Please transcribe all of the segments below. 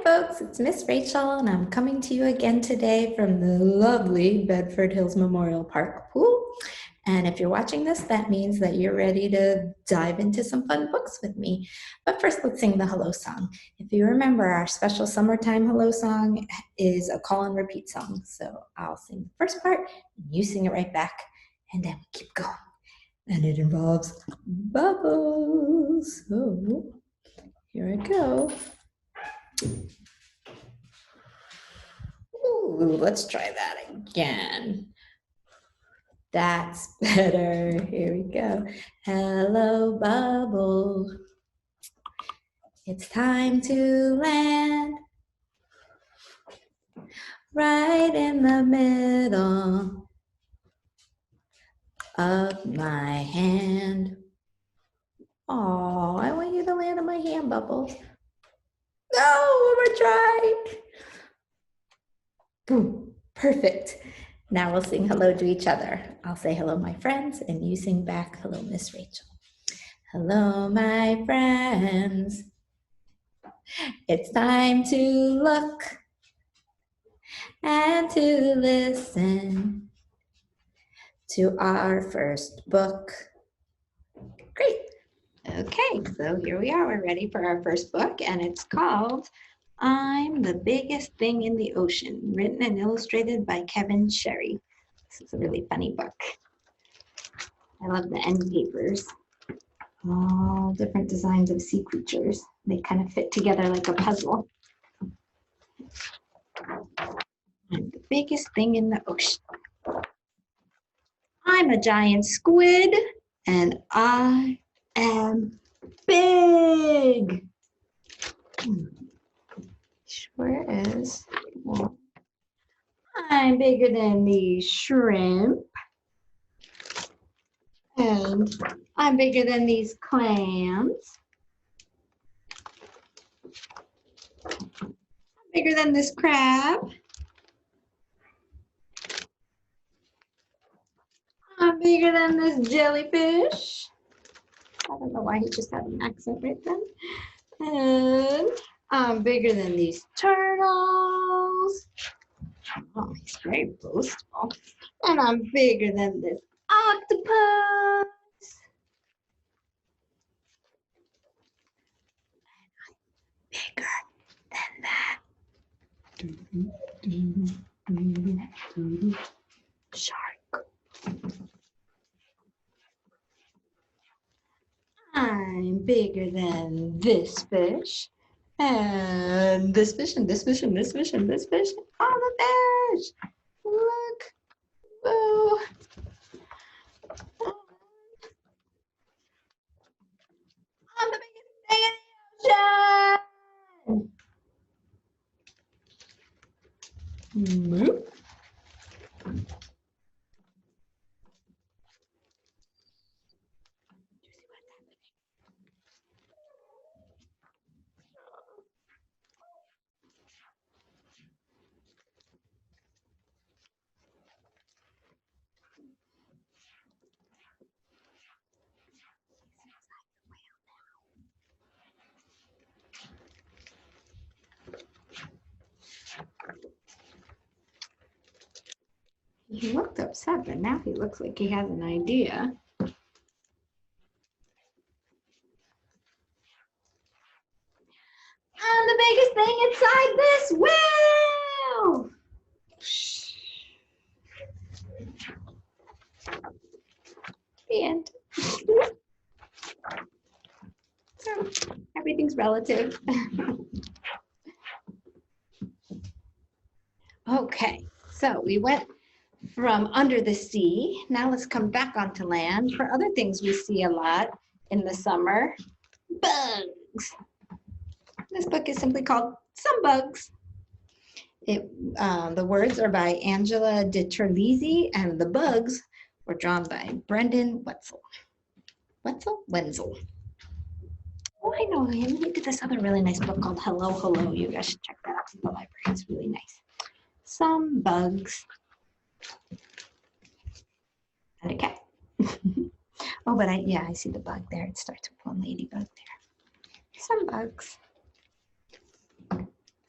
folks, it's Miss Rachel, and I'm coming to you again today from the lovely Bedford Hills Memorial Park pool. And if you're watching this, that means that you're ready to dive into some fun books with me. But first, let's sing the hello song. If you remember, our special summertime hello song is a call and repeat song. So I'll sing the first part, and you sing it right back, and then we keep going. And it involves bubbles. So here I go. Ooh, let's try that again. That's better. Here we go. Hello, bubbles. It's time to land right in the middle of my hand. Oh, I want you to land on my hand, Bubbles. No, one more try. Boom, perfect. Now we'll sing hello to each other. I'll say hello, my friends, and you sing back, hello, Miss Rachel. Hello, my friends. It's time to look and to listen to our first book. Great. Okay, so here we are. We're ready for our first book, and it's called I'm the Biggest Thing in the Ocean, written and illustrated by Kevin Sherry. This is a really funny book. I love the end papers. All different designs of sea creatures. They kind of fit together like a puzzle. I'm the biggest thing in the ocean. I'm a giant squid, and I am big. Sure is. I'm bigger than the shrimp. And I'm bigger than these clams. I'm bigger than this crab. I'm bigger than this jellyfish. I don't know why he just had an accent right then. And I'm bigger than these turtles. Oh, he's very boastful. And I'm bigger than this octopus. And I'm bigger than that. Shark. I'm bigger than this fish. And this fish, and this fish, and this fish, and this fish. All the fish. Look. Whoa. I'm the biggest thing in the ocean. Move. He looked upset, but now he looks like he has an idea. I'm the biggest thing inside this wheel. The end. So everything's relative. Okay, so we went from under the sea. Now let's come back onto land for other things we see a lot in the summer. Bugs. This book is simply called Some Bugs. The words are by Angela DiTerlizzi, and the bugs were drawn by Brendan Wetzel. Wenzel. Oh, I know him. He did this other really nice book called Hello, Hello. You guys should check that out in the library. It's really nice. Some bugs. And a cat. Oh, but I see the bug there. It starts with one ladybug there. Some bugs.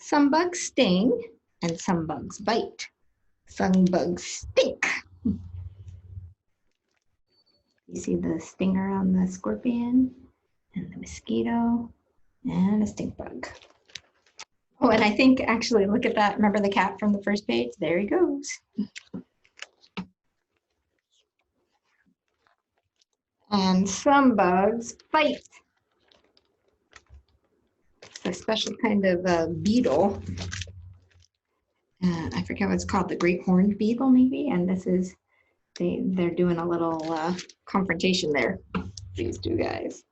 Some bugs sting and some bugs bite. Some bugs stink. You see the stinger on the scorpion and the mosquito and a stink bug. Oh, and I think actually, look at that. Remember the cat from the first page? There he goes. And some bugs bite. It's a special kind of beetle. I forget what it's called, the great horned beetle maybe. And this is, they're doing a little confrontation there, these two guys.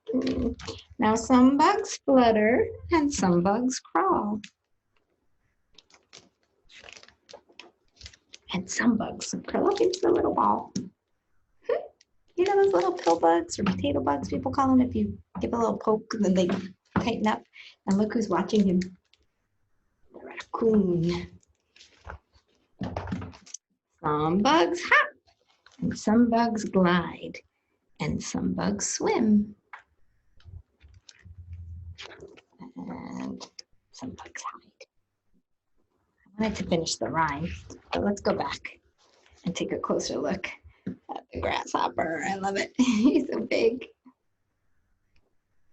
Now some bugs flutter and some bugs crawl. And some bugs curl up into the little ball. You know those little pill bugs or potato bugs, people call them, if you give a little poke and then they tighten up. And look who's watching him, the raccoon. Some bugs hop and some bugs glide and some bugs swim. And some bugs hide. I wanted to finish the rhyme, but let's go back and take a closer look at the grasshopper. I love it. He's so big.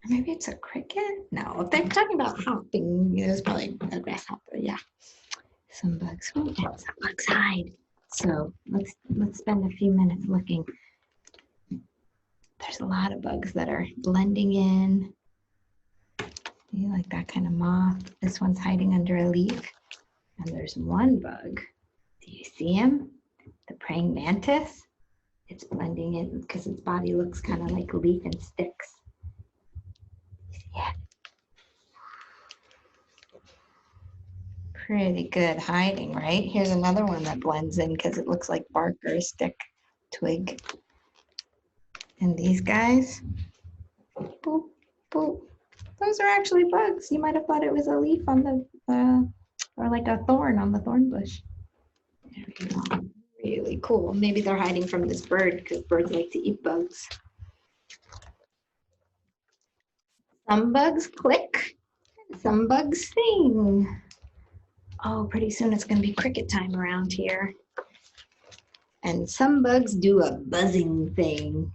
Or maybe it's a cricket? No, if they're talking about hopping, it was probably a grasshopper, yeah. Some bugs swim and some bugs hide. So let's spend a few minutes looking. There's a lot of bugs that are blending in. You like that kind of moth. This one's hiding under a leaf. And there's one bug. Do you see him? The praying mantis. It's blending in because its body looks kind of like leaf and sticks. Yeah. Pretty good hiding, right? Here's another one that blends in because it looks like bark or a stick, twig. And these guys, boop, boop. Those are actually bugs. You might have thought it was a leaf on the, or like a thorn on the thorn bush. There we go. Really cool. Maybe they're hiding from this bird because birds like to eat bugs. Some bugs click, some bugs sing. Oh, pretty soon it's going to be cricket time around here. And some bugs do a buzzing thing.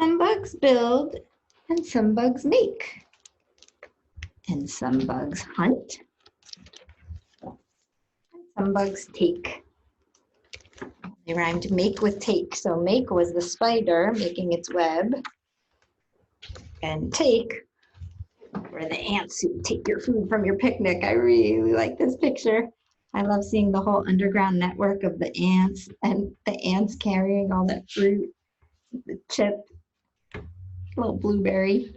Some bugs build and some bugs make. And some bugs hunt. And some bugs take. They rhymed make with take. So make was the spider making its web. And take were the ants who take your food from your picnic. I really like this picture. I love seeing the whole underground network of the ants and the ants carrying all that fruit, the chip, little blueberry.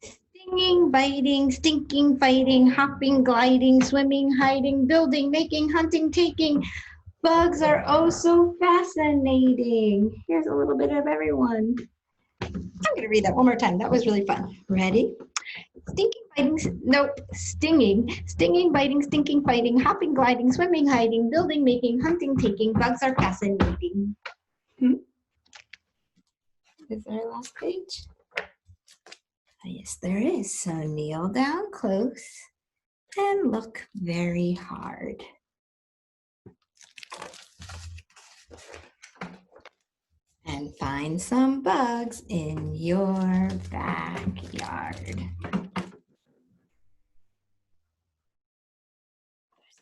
Stinging, biting, stinking, fighting, hopping, gliding, swimming, hiding, building, making, hunting, taking. Bugs are oh so fascinating. Here's a little bit of everyone. I'm going to read that one more time. That was really fun. Ready? Stinking, biting, nope, stinging, stinging, biting, stinking, fighting, hopping, gliding, swimming, hiding, building, making, hunting, taking. Bugs are fascinating. Is there a last page? Yes, there is. So kneel down close and look very hard. And find some bugs in your backyard. There's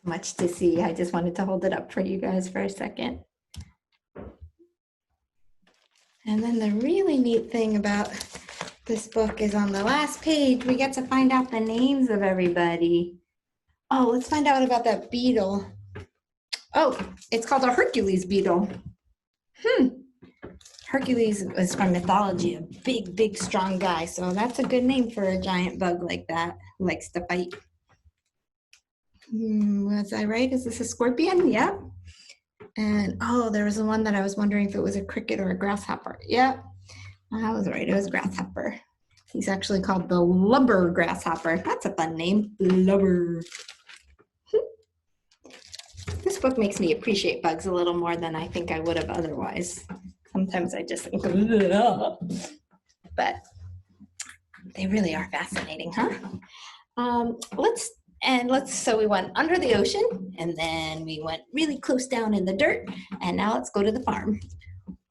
much to see. I just wanted to hold it up for you guys for a second. And then the really neat thing about this book is on the last page, we get to find out the names of everybody. Oh, let's find out about that beetle. Oh, it's called a Hercules beetle. Hercules was from mythology, a big, big, strong guy. So that's a good name for a giant bug like that who likes to fight. Was I right? Is this a scorpion? Yep. And oh, there was the one that I was wondering if it was a cricket or a grasshopper. Yep, I was right. It was a grasshopper. He's actually called the lubber grasshopper. That's a fun name, lubber. book makes me appreciate bugs a little more than I think I would have otherwise. Sometimes I just think, ugh. But they really are fascinating, huh? So we went under the ocean, and then we went really close down in the dirt, and now let's go to the farm.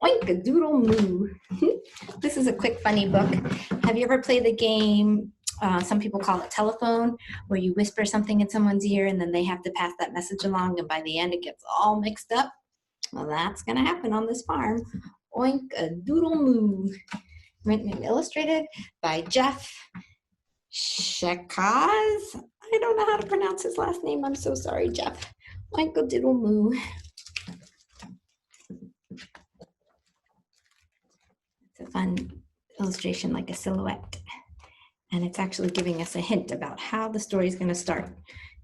Oink-a-doodle-moo. This is a quick, funny book. Have you ever played the game, some people call it telephone, where you whisper something in someone's ear and then they have to pass that message along, and by the end it gets all mixed up? Well, that's going to happen on this farm. Oink-a-doodle-moo. Written and illustrated by Jeff Shekaz. I don't know how to pronounce his last name. I'm so sorry, Jeff. Oink-a-doodle-moo. It's a fun illustration, like a silhouette. And it's actually giving us a hint about how the story is going to start.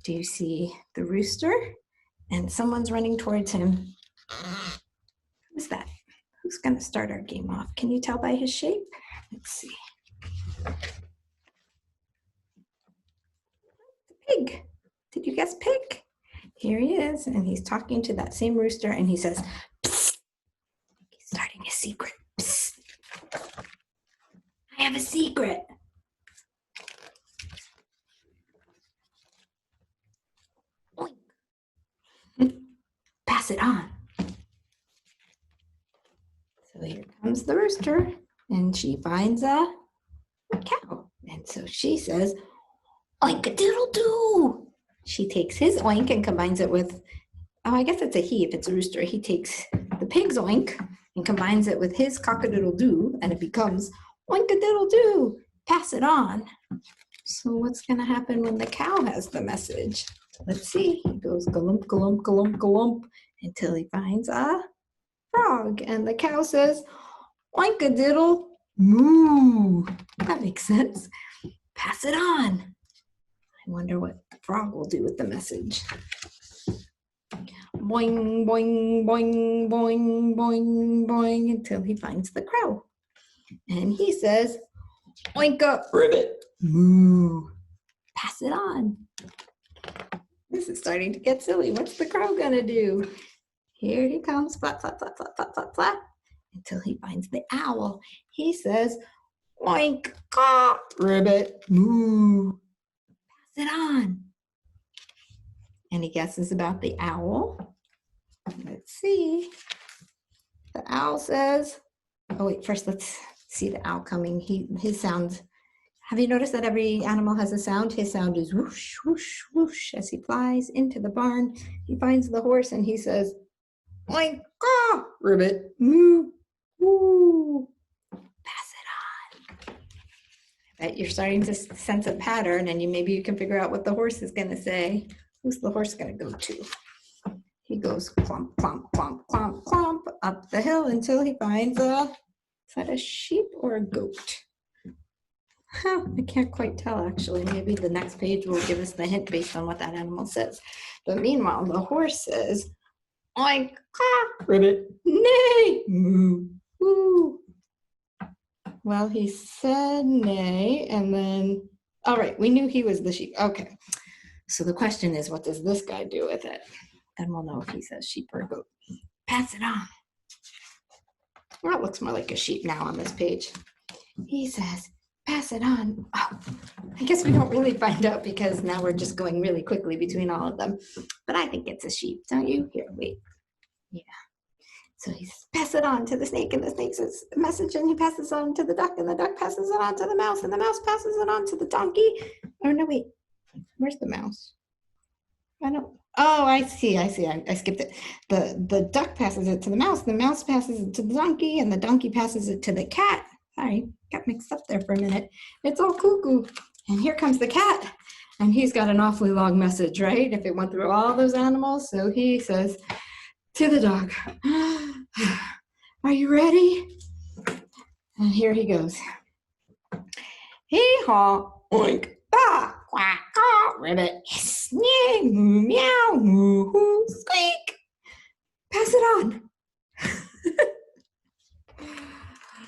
Do you see the rooster? And someone's running towards him. Who's that? Who's going to start our game off? Can you tell by his shape? Let's see. Pig. Did you guess pig? Here he is, and he's talking to that same rooster, and he says, psst. He's starting a secret. Psst. I have a secret. Pass it on. So here comes the rooster, and she finds a cow. And so she says, oink-a-doodle-doo. She takes his oink and combines it with, I guess it's a he if it's a rooster. He takes the pig's oink and combines it with his cock-a-doodle-doo, and it becomes oink-a-doodle-doo. Pass it on. So what's going to happen when the cow has the message? Let's see. He goes galump, galump, galump, galump until he finds a frog. And the cow says, oink-a-diddle-moo. That makes sense. Pass it on. I wonder what the frog will do with the message. Boing, boing, boing, boing, boing, boing, until he finds the crow. And he says, oink-a-ribbit-moo. Pass it on. This is starting to get silly. What's the crow gonna do? Here he comes, flap, flap, flap, flap, flap, flap, flap, until he finds the owl. He says, oink-a-ribbit-moo. Pass it on. Any guesses about the owl? Let's see. The owl says, oh wait, first let's see the owl coming. His sound. Have you noticed that every animal has a sound? His sound is whoosh, whoosh, whoosh as he flies into the barn. He finds the horse and he says, oink-a-ribbit-moo, woo. Pass it on. I bet you're starting to sense a pattern, and maybe you can figure out what the horse is going to say. Who's the horse going to go to? He goes clomp, clomp, clomp, clomp, clomp up the hill until he finds is that a sheep or a goat? I can't quite tell, actually. Maybe the next page will give us the hint based on what that animal says. But meanwhile, the horse says, oink-a-ribbit, neigh, moo, woo. Well, he said neigh, and then, all right, we knew he was the sheep. Okay, so the question is, what does this guy do with it? Then we'll know if he says sheep or goat. Pass it on. Well, it looks more like a sheep now on this page. He says, pass it on. Oh, I guess we don't really find out because now we're just going really quickly between all of them. But I think it's a sheep, don't you? Here, wait. Yeah. So he says, pass it on to the snake, and the snake says a message, and he passes it on to the duck, and the duck passes it on to the mouse, and the mouse passes it on to the donkey. Oh, no, wait. Where's the mouse? I don't. Oh, I see. I skipped it. The duck passes it to the mouse passes it to the donkey, and the donkey passes it to the cat. Sorry, got mixed up there for a minute. It's all cuckoo. And here comes the cat. And he's got an awfully long message, right? If it went through all those animals. So he says to the dog, are you ready? And here he goes. Hee-haw, oink, ah, quack, caw, ribbit, hiss, nyeh, moo, meow, moo, hoo, squeak. Pass it on.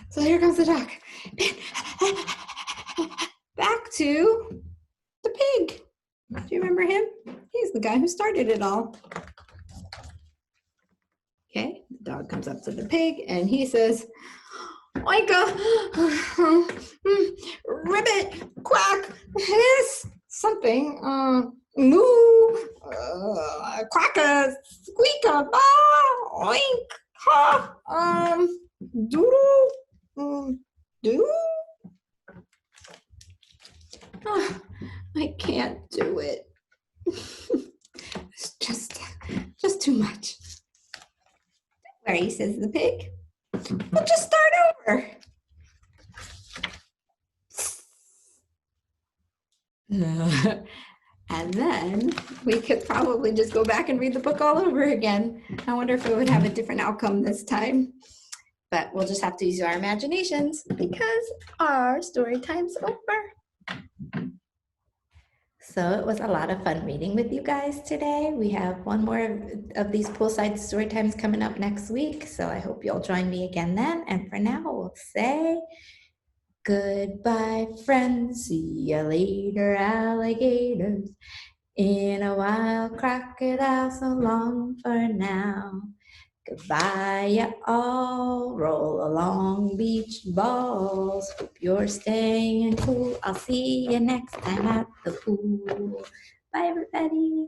So here comes the duck. Back to the pig. Do you remember him? He's the guy who started it all. Dog comes up to the pig and he says, Oinka, ribbit, quack, hiss, something, moo, quacka, squeaka, bah, oink, ha, doodle, doo. Oh, I can't do it. It's just too much. Don't worry, says the pig. We'll just start over. And then we could probably just go back and read the book all over again. I wonder if it would have a different outcome this time. But we'll just have to use our imaginations because our story time's over. So it was a lot of fun reading with you guys today. We have one more of these poolside story times coming up next week. So I hope you'll join me again then. And for now, we'll say goodbye, friends. See you later, alligators. In a wild crocodile, so long for now. Goodbye, ya all. Roll along, beach balls. Hope you're staying cool. I'll see you next time at the pool. Bye, everybody.